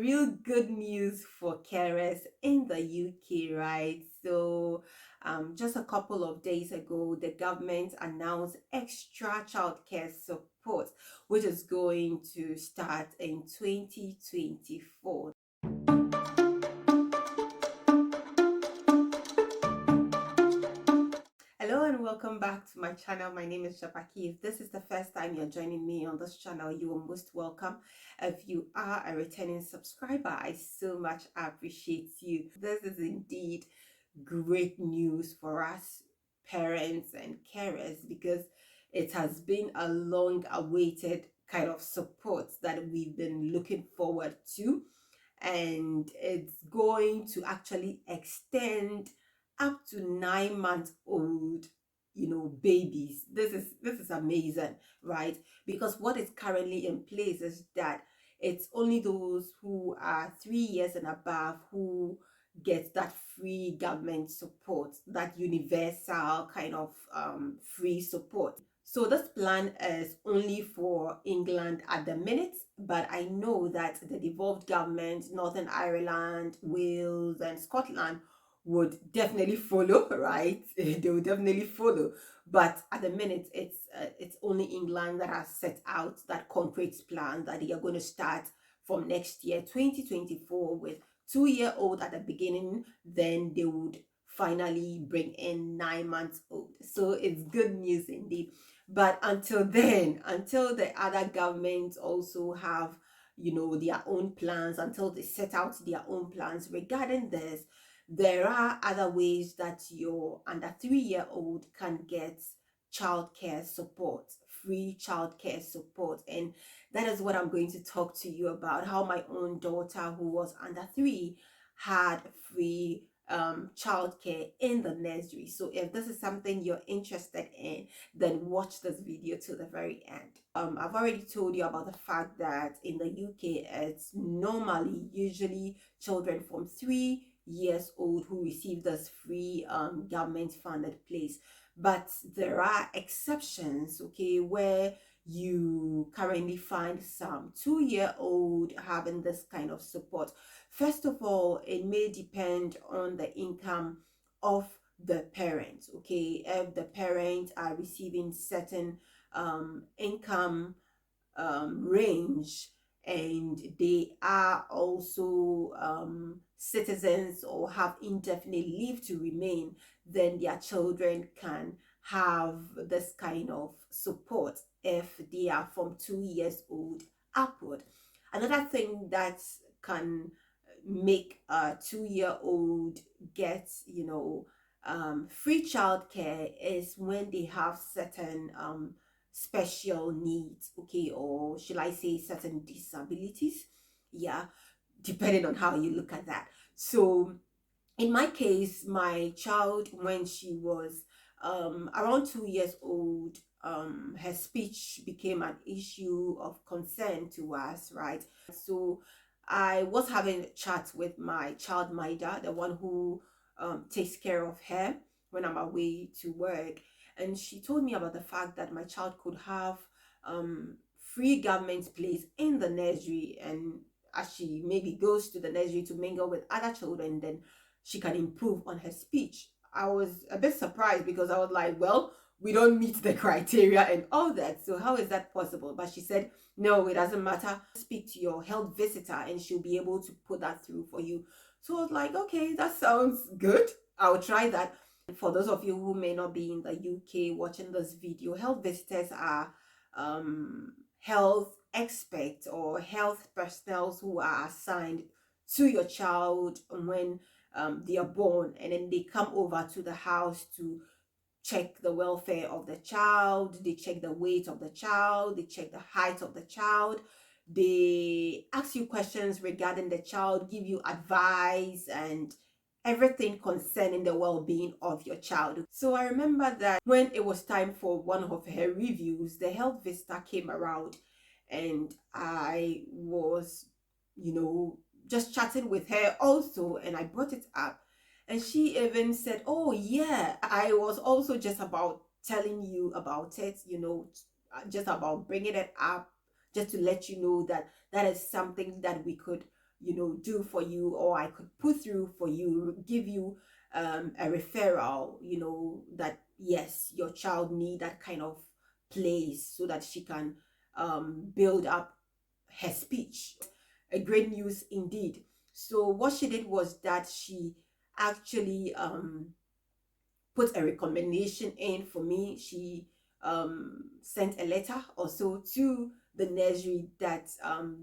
Real good news for carers in the UK, right? Just a couple of days ago, the government announced extra childcare support, which is going to start in 2024. Hello and welcome back to my channel. My name is Shapaki. If this is the first time you're joining me on this channel, you are most welcome. If you are a returning subscriber, I so much appreciate you. This is indeed great news for us parents and carers because it has been a long awaited kind of support that we've been looking forward to, and it's going to actually extend up to 9 months old babies. This is amazing, right? Because what is currently in place is that it's only those who are 3 years and above who get that free government support, that universal kind of free support. So this plan is only for England at the minute, but I know that the devolved government, Northern Ireland, Wales, and Scotland would definitely follow, right? They will definitely follow. But at the minute, it's only England that has set out that concrete plan that they are going to start from next year, 2024, with 2-year-old at the beginning. Then they would finally bring in 9 months old. So it's good news indeed. But until then, until the other governments also have their own plans, until they set out their own plans regarding this, there are other ways that your under 3-year-old can get childcare support, free childcare support. And that is what I'm going to talk to you about, how my own daughter, who was under 3, had free childcare in the nursery. So if this is something you're interested in, then watch this video to the very end. I've already told you about the fact that in the UK, it's normally usually children from 3 years old who receive this free government funded place. But there are exceptions, okay, where you currently find some 2-year-old having this kind of support. First of all, it may depend on the income of the parents, okay? If the parents are receiving certain income range, and they are also citizens or have indefinite leave to remain, then their children can have this kind of support if they are from 2 years old upward. Another thing that can make a 2-year-old get free childcare is when they have certain special needs, okay, or shall I say certain disabilities, yeah, depending on how you look at that. So in my case, my child, when she was around 2 years old, her speech became an issue of concern to us, right? So I was having a chat with my child minder, the one who takes care of her when I'm away to work, and she told me about the fact that my child could have free government place in the nursery, and as she maybe goes to the nursery to mingle with other children, then she can improve on her speech. I was a bit surprised because I was like, well, we don't meet the criteria and all that, so how is that possible? But she said, no, it doesn't matter. Speak to your health visitor and she'll be able to put that through for you. So I was like, okay, that sounds good. I'll try that. For those of you who may not be in the UK watching this video, health visitors are health experts or health personnel who are assigned to your child when they are born, and then they come over to the house to check the welfare of the child. They check the weight of the child, they check the height of the child, they ask you questions regarding the child, give you advice and everything concerning the well-being of your child. So I remember that when it was time for one of her reviews, the health visitor came around, and I was just chatting with her also, and I brought it up, and she even said, oh yeah, I was also just about telling you about it, just about bringing it up, just to let you know that that is something that we could do for you, or I could put through for you, give you a referral, that yes, your child need that kind of place so that she can build up her speech. A great news indeed. So what she did was that she actually put a recommendation in for me. She sent a letter also to the nursery that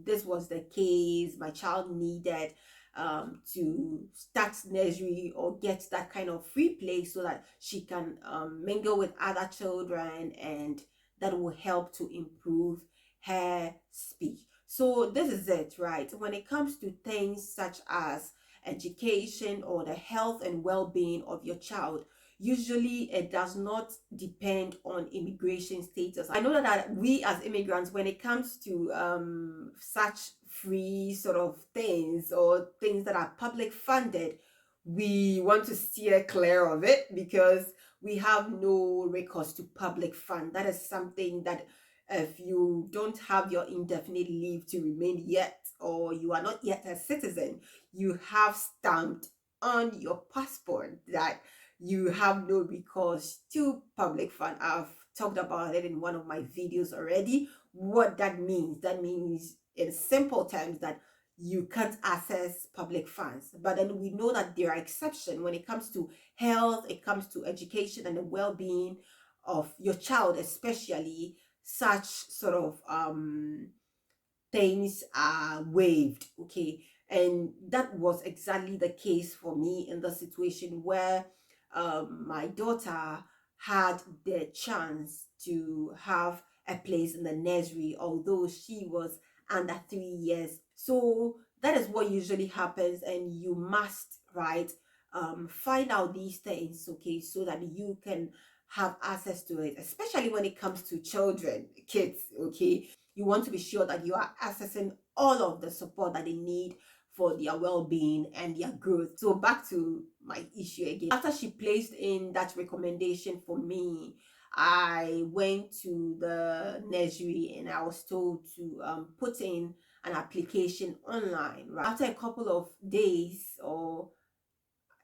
this was the case. My child needed to start nursery or get that kind of free place so that she can mingle with other children, and that will help to improve her speech. So this is it, right? When it comes to things such as education or the health and well-being of your child, usually it does not depend on immigration status. I know that we as immigrants, when it comes to such free sort of things or things that are public funded, we want to steer clear of it because we have no recourse to public fund. That is something that if you don't have your indefinite leave to remain yet, or you are not yet a citizen, you have stamped on your passport that you have no recourse to public fund. I've talked about it in one of my videos already. What that means in simple terms that you can't access public funds. But then we know that there are exceptions when it comes to health, it comes to education and the well-being of your child, especially. Such sort of things are waived, okay? And that was exactly the case for me in the situation where my daughter had the chance to have a place in the nursery, although she was under 3 years. So that is what usually happens, and you must, right, find out these things, okay, so that you can have access to it, especially when it comes to children, kids, okay. You want to be sure that you are accessing all of the support that they need for their well-being and their growth. So back to my issue again. After she placed in that recommendation for me, I went to the nursery and I was told to put in an application online, right? After a couple of days or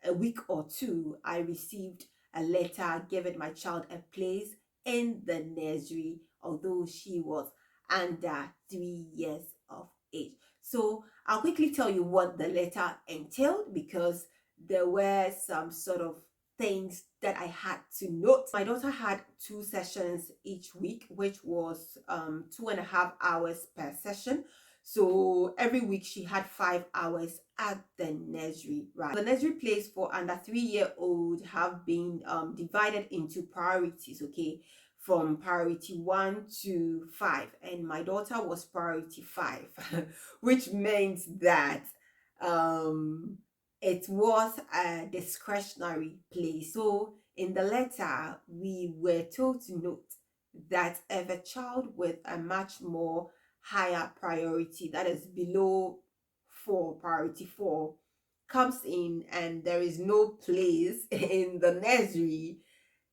a week or two, I received a letter giving my child a place in the nursery, although she was under 3 years of age. So I'll quickly tell you what the letter entailed, because there were some sort of things that I had to note. My daughter had 2 sessions each week, which was 2.5 hours per session. So every week she had 5 hours at the nursery, right? The nursery place for under 3-year-old have been divided into priorities, okay, from priority 1 to 5, and my daughter was priority 5, which means that it was a discretionary place. So in the letter, we were told to note that if a child with a much more higher priority, that is below 4, priority 4, comes in and there is no place in the nursery,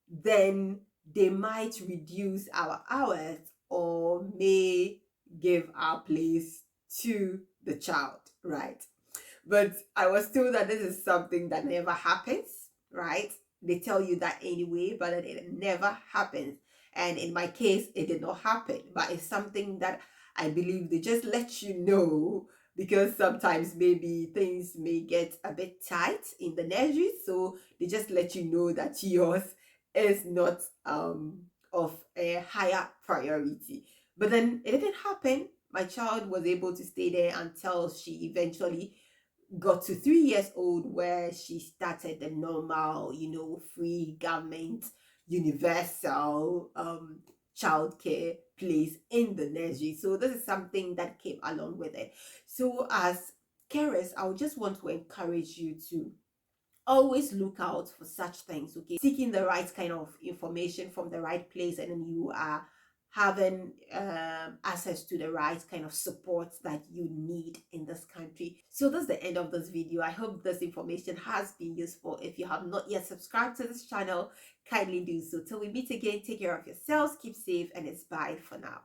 then they might reduce our hours or may give our place to the child, right? But I was told that this is something that never happens, right? They tell you that anyway, but it never happens. And in my case, it did not happen. But it's something that I believe they just let you know, because sometimes maybe things may get a bit tight in the nursery. So they just let you know that yours is not of a higher priority. But then it didn't happen. My child was able to stay there until she eventually got to 3 years old, where she started the normal, free government universal childcare place in the nursery. So this is something that came along with it. So as carers, I would just want to encourage you to always look out for such things, okay? Seeking the right kind of information from the right place, and then you are having access to the right kind of support that you need in this country. So that's the end of this video. I hope this information has been useful. If you have not yet subscribed to this channel, kindly do so. Till we meet again, take care of yourselves, keep safe, and it's bye for now.